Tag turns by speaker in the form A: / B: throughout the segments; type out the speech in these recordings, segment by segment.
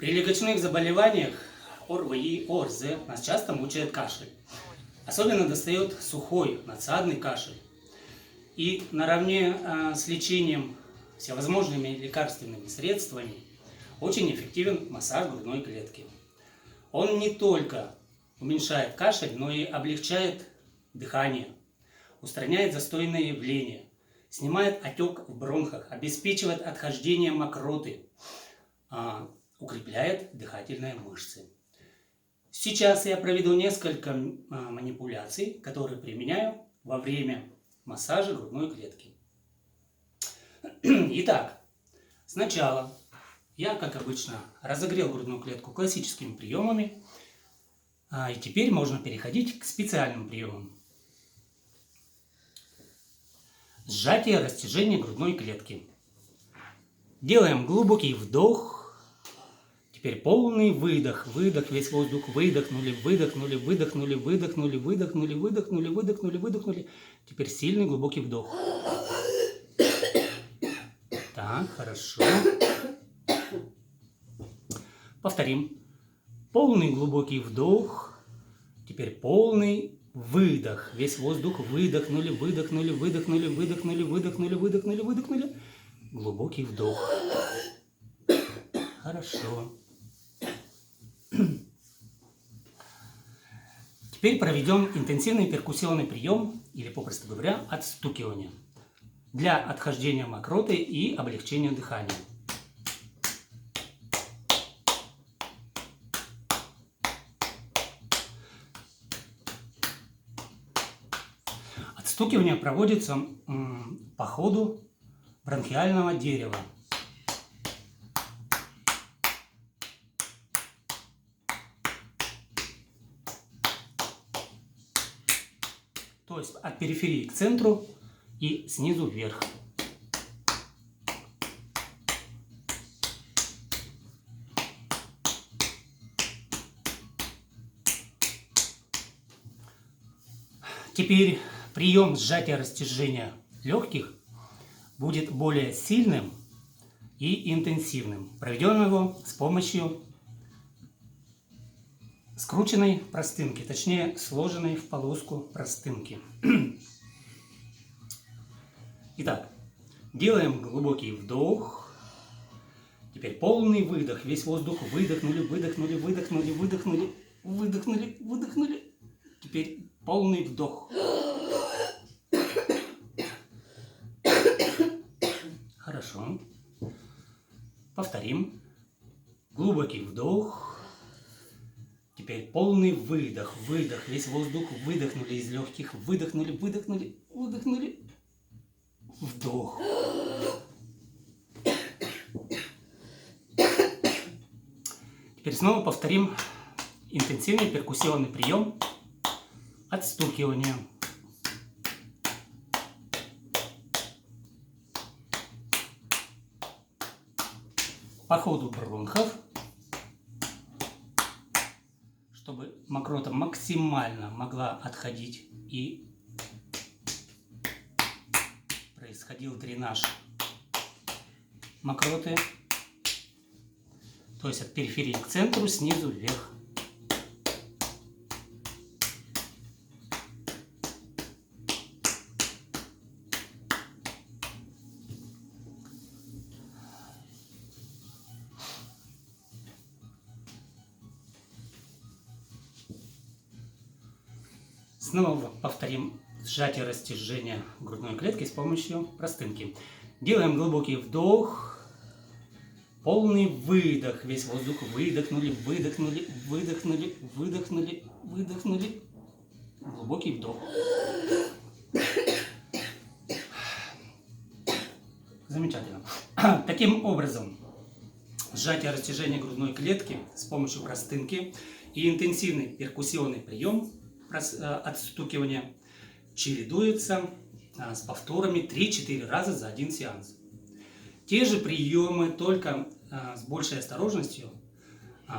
A: При легочных заболеваниях ОРВИ, ОРЗ нас часто мучает кашель. Особенно достает сухой надсадный кашель. И наравне с лечением всевозможными лекарственными средствами очень эффективен массаж грудной клетки. Он не только уменьшает кашель, но и облегчает дыхание, устраняет застойные явления, снимает отек в бронхах, обеспечивает отхождение мокроты, укрепляет дыхательные мышцы. Сейчас я проведу несколько манипуляций, которые применяю во время массажа грудной клетки. Итак, сначала я, как обычно, разогрел грудную клетку классическими приемами, и теперь можно переходить к специальным приемам. Сжатие, растяжение грудной клетки. Делаем глубокий вдох. Теперь полный выдох. Выдох, весь воздух выдохнули, выдохнули, выдохнули, выдохнули, выдохнули, выдохнули, выдохнули, выдохнули. Теперь сильный глубокий вдох. Так, хорошо. Повторим. Полный глубокий вдох. Теперь полный выдох. Весь воздух выдохнули, выдохнули, выдохнули, выдохнули, выдохнули, выдохнули, выдохнули. Глубокий вдох. Хорошо. Теперь проведем интенсивный перкуссионный прием, или, попросту говоря, отстукивание, для отхождения мокроты и облегчения дыхания. Отстукивание проводится по ходу бронхиального дерева. То есть от периферии к центру и снизу вверх. Теперь прием сжатия-растяжения легких будет более сильным и интенсивным. Проведем его с помощью скрученной простынки, точнее сложенной в полоску простынки. Итак, делаем глубокий вдох. Теперь полный выдох. Весь воздух выдохнули, выдохнули, выдохнули, выдохнули, выдохнули, выдохнули. Теперь полный вдох. Хорошо. Повторим. Глубокий вдох. Теперь полный выдох. Выдох. Весь воздух выдохнули из легких. Выдохнули, выдохнули, выдохнули. Вдох. Теперь снова повторим интенсивный перкуссионный прием отстукивания. По ходу бронхов, чтобы мокрота максимально могла отходить и происходил дренаж мокроты, то есть от периферии к центру, снизу вверх. Снова повторим сжатие растяжения грудной клетки с помощью простынки. Делаем глубокий вдох, полный выдох, весь воздух выдохнули, выдохнули, выдохнули, выдохнули, выдохнули. Глубокий вдох. Замечательно. Таким образом, сжатие растяжения грудной клетки с помощью простынки и интенсивный перкуссионный прием отстукивания чередуется с повторами 3-4 раза за один сеанс. Те же приемы, только с большей осторожностью,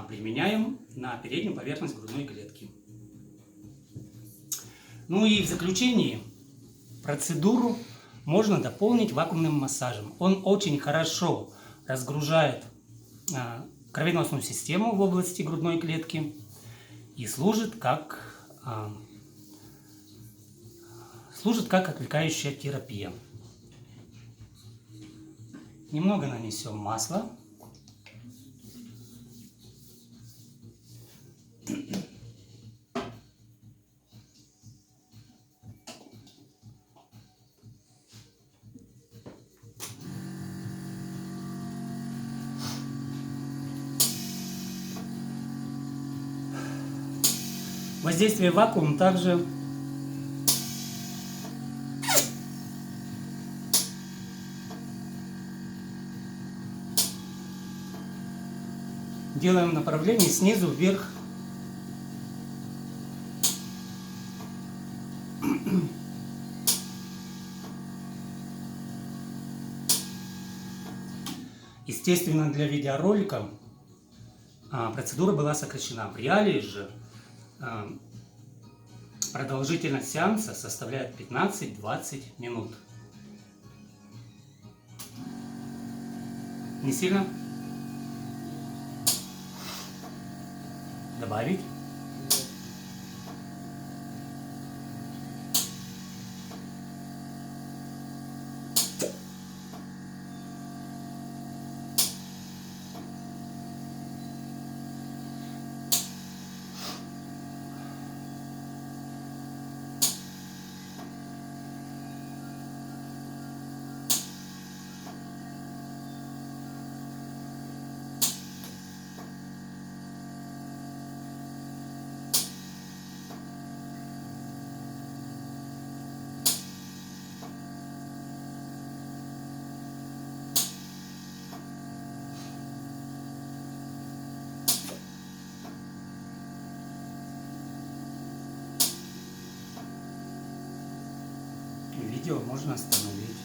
A: применяем на переднюю поверхность грудной клетки. Ну и в заключении процедуру можно дополнить вакуумным массажем. Он очень хорошо разгружает кровеносную систему в области грудной клетки и служит как отвлекающая терапия. Немного нанесем масла. Воздействие вакуум также делаем в направлении снизу вверх. Естественно, для видеоролика процедура была сокращена. В реалии же продолжительность сеанса составляет 15-20 минут. Не сильно? Добавить? Видео можно остановить.